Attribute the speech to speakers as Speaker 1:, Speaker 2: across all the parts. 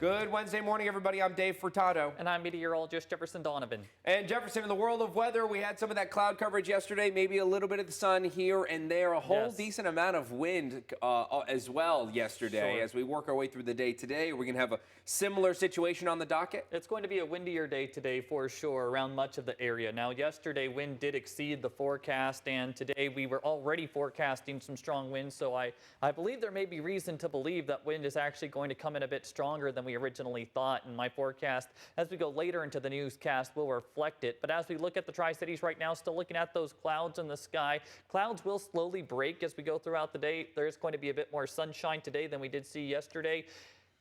Speaker 1: Good Wednesday morning, everybody. I'm Dave Furtado.
Speaker 2: And I'm meteorologist Jefferson Donovan.
Speaker 1: And Jefferson, in the world of weather, we had some of that cloud coverage yesterday, maybe a little bit of the sun here and there, a whole decent amount of wind as well yesterday. As we work our way through the day today, are we going to have a similar situation on the docket?
Speaker 2: It's going to be a windier day today for sure around much of the area. Now, yesterday, wind did exceed the forecast, and today we were already forecasting some strong winds, so I believe there may be reason to believe that wind is actually going to come in a bit stronger than we originally thought, and my forecast as we go later into the newscast will reflect it. But as we look at the Tri-Cities right now, still looking at those clouds in the sky. Clouds will slowly break as we go throughout the day. There is going to be a bit more sunshine today than we did see yesterday.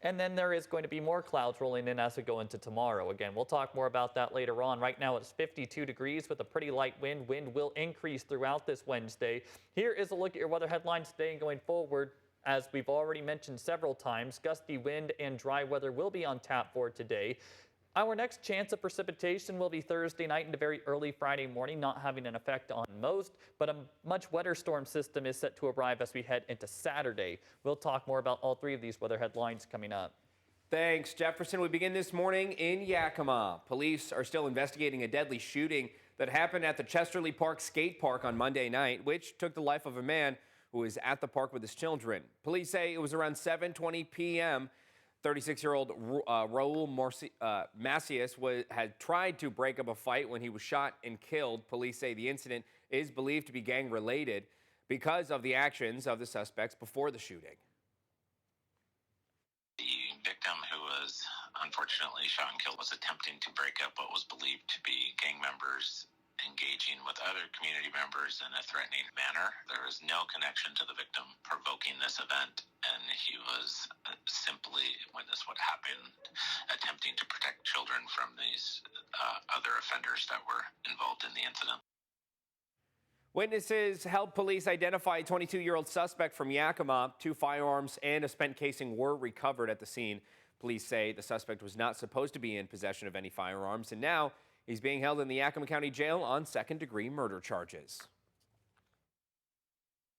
Speaker 2: And then there is going to be more clouds rolling in as we go into tomorrow. Again, we'll talk more about that later on. Right now it's 52 degrees with a pretty light wind. Wind will increase throughout this Wednesday. Here is a look at your weather headlines today and going forward. As we've already mentioned several times, gusty wind and dry weather will be on tap for today. Our next chance of precipitation will be Thursday night into very early Friday morning, not having an effect on most, but a much wetter storm system is set to arrive as we head into Saturday. We'll talk more about all three of these weather headlines coming up.
Speaker 1: Thanks, Jefferson. We begin this morning in Yakima. Police are still investigating a deadly shooting that happened at the Chesterley Park skate park on Monday night, which took the life of a man who was at the park with his children. Police say it was around 7:20 p.m. 36-year-old Raul Macias had tried to break up a fight when he was shot and killed. Police say the incident is believed to be gang-related because of the actions of the suspects before the shooting.
Speaker 3: The victim, who was unfortunately shot and killed, was attempting to break up what was believed to be gang members engaging with other community members in a threatening manner. There was no connection to the victim provoking this event, and he was simply, witness what happened, attempting to protect children from these other offenders that were involved in the incident.
Speaker 1: Witnesses helped police identify a 22-year-old suspect from Yakima. 2 firearms and a spent casing were recovered at the scene. Police say the suspect was not supposed to be in possession of any firearms, and now he's being held in the Yakima County Jail on second-degree murder charges.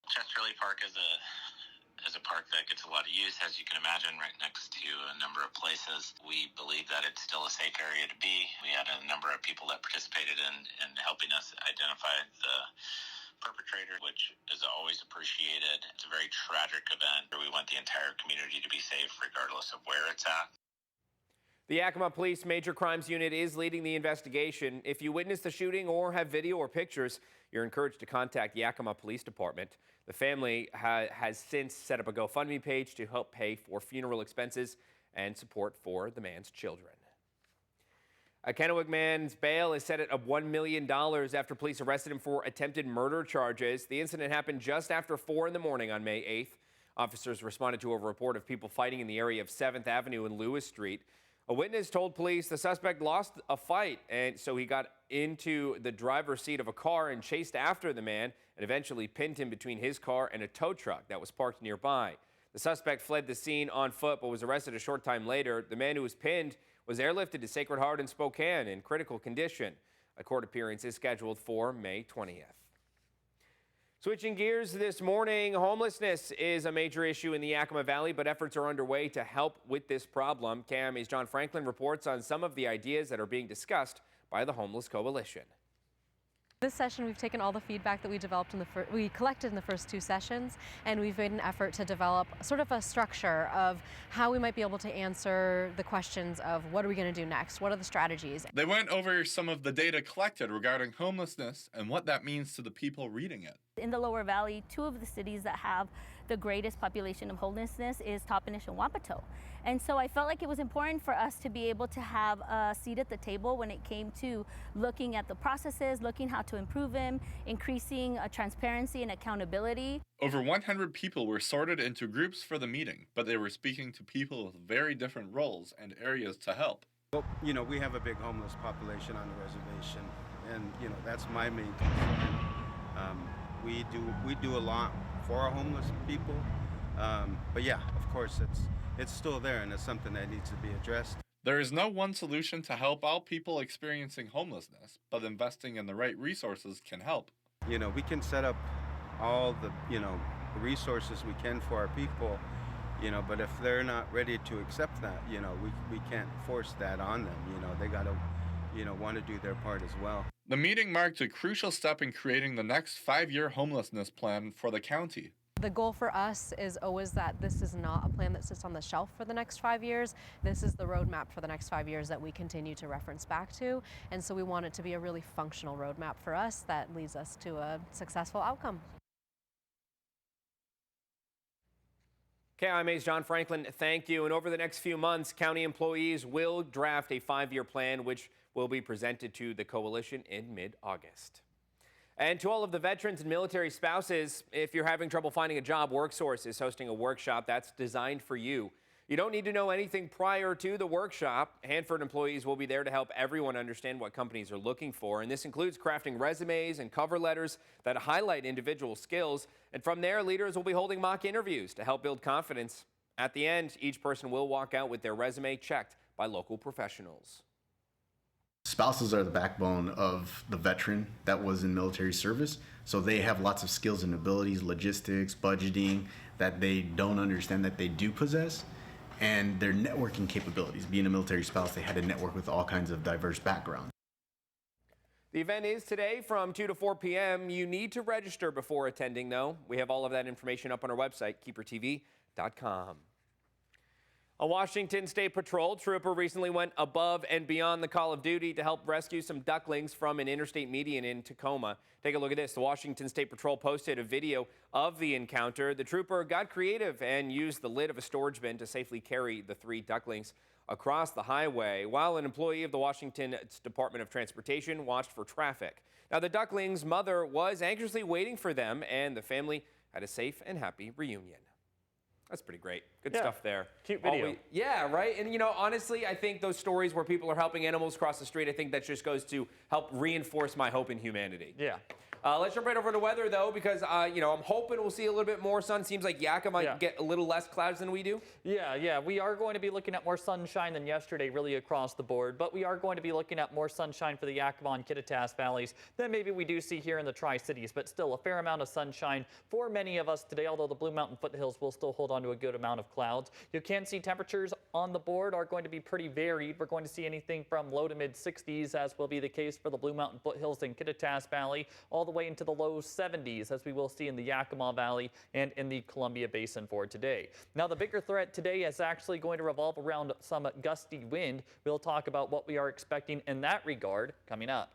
Speaker 3: Chesterley Park is a park that gets a lot of use, as you can imagine, right next to a number of places. We believe that it's still a safe area to be. We had a number of people that participated in helping us identify the perpetrator, which is always appreciated. It's a very tragic event. We want the entire community to be safe regardless of where it's at.
Speaker 1: The Yakima Police Major Crimes Unit is leading the investigation. If you witnessed the shooting or have video or pictures, you're encouraged to contact Yakima Police Department. The family has since set up a GoFundMe page to help pay for funeral expenses and support for the man's children. A Kennewick man's bail is set at $1 million after police arrested him for attempted murder charges. The incident happened just after 4 in the morning on May 8th. Officers responded to a report of people fighting in the area of 7th Avenue and Lewis Street. A witness told police the suspect lost a fight, and so he got into the driver's seat of a car and chased after the man and eventually pinned him between his car and a tow truck that was parked nearby. The suspect fled the scene on foot but was arrested a short time later. The man who was pinned was airlifted to Sacred Heart in Spokane in critical condition. A court appearance is scheduled for May 20th. Switching gears this morning, homelessness is a major issue in the Yakima Valley, but efforts are underway to help with this problem. KAMI's John Franklin reports on some of the ideas that are being discussed by the Homeless Coalition.
Speaker 4: This session, we've taken all the feedback that we collected in the first 2 sessions, and we've made an effort to develop sort of a structure of how we might be able to answer the questions of what are we going to do next? What are the strategies?
Speaker 5: They went over some of the data collected regarding homelessness and what that means to the people reading it.
Speaker 6: In the Lower Valley, 2 of the cities that have the greatest population of homelessness is Toppenish and Wapato. And so I felt like it was important for us to be able to have a seat at the table when it came to looking at the processes, looking how to improve them, increasing transparency and accountability.
Speaker 5: Over 100 people were sorted into groups for the meeting, but they were speaking to people with very different roles and areas to help.
Speaker 7: Well, we have a big homeless population on the reservation, and, that's my main concern. We do a lot for our homeless people, but yeah, of course, it's still there, and it's something that needs to be addressed.
Speaker 5: There is no one solution to help all people experiencing homelessness, but investing in the right resources can help.
Speaker 7: We can set up all the, resources we can for our people, you know, but if they're not ready to accept that, you know, we can't force that on them. You know, they got to, you know, want to do their part as well.
Speaker 5: The meeting marked a crucial step in creating the next 5-year homelessness plan for the county.
Speaker 4: The goal for us is always that this is not a plan that sits on the shelf for the next 5 years. This is the roadmap for the next 5 years that we continue to reference back to. And so we want it to be a really functional roadmap for us that leads us to a successful outcome.
Speaker 1: KIMA's John Franklin, thank you. And over the next few months, county employees will draft a 5-year plan, which will be presented to the coalition in mid-August. And to all of the veterans and military spouses, if you're having trouble finding a job, WorkSource is hosting a workshop that's designed for you. You don't need to know anything prior to the workshop. Hanford employees will be there to help everyone understand what companies are looking for, and this includes crafting resumes and cover letters that highlight individual skills. And from there, leaders will be holding mock interviews to help build confidence. At the end, each person will walk out with their resume checked by local professionals.
Speaker 8: Spouses are the backbone of the veteran that was in military service, so they have lots of skills and abilities, logistics, budgeting, that they don't understand that they do possess, and their networking capabilities. Being a military spouse, they had to network with all kinds of diverse backgrounds.
Speaker 1: The event is today from 2 to 4 p.m. You need to register before attending, though. We have all of that information up on our website, KEPRTV.com. A Washington State Patrol trooper recently went above and beyond the call of duty to help rescue some ducklings from an interstate median in Tacoma. Take a look at this. The Washington State Patrol posted a video of the encounter. The trooper got creative and used the lid of a storage bin to safely carry the 3 ducklings across the highway, while an employee of the Washington Department of Transportation watched for traffic. Now, the ducklings' mother was anxiously waiting for them, and the family had a safe and happy reunion. That's pretty great. Good stuff there.
Speaker 2: Cute video.
Speaker 1: Yeah, right? And, you know, honestly, I think those stories where people are helping animals cross the street, I think that just goes to help reinforce my hope in humanity.
Speaker 2: Yeah.
Speaker 1: Let's jump right over to weather, though, because, you know, I'm hoping we'll see a little bit more sun. Seems like Yakima might get a little less clouds than we do.
Speaker 2: Yeah. We are going to be looking at more sunshine than yesterday, really across the board. But we are going to be looking at more sunshine for the Yakima and Kittitas valleys than maybe we do see here in the Tri-Cities. But still, a fair amount of sunshine for many of us today, although the Blue Mountain foothills will still hold on to a good amount of clouds. You can see temperatures on the board are going to be pretty varied. We're going to see anything from low to mid 60s, as will be the case for the Blue Mountain foothills and Kittitas Valley, all the way into the low 70s, as we will see in the Yakima Valley and in the Columbia Basin for today. Now, the bigger threat today is actually going to revolve around some gusty wind. We'll talk about what we are expecting in that regard coming up.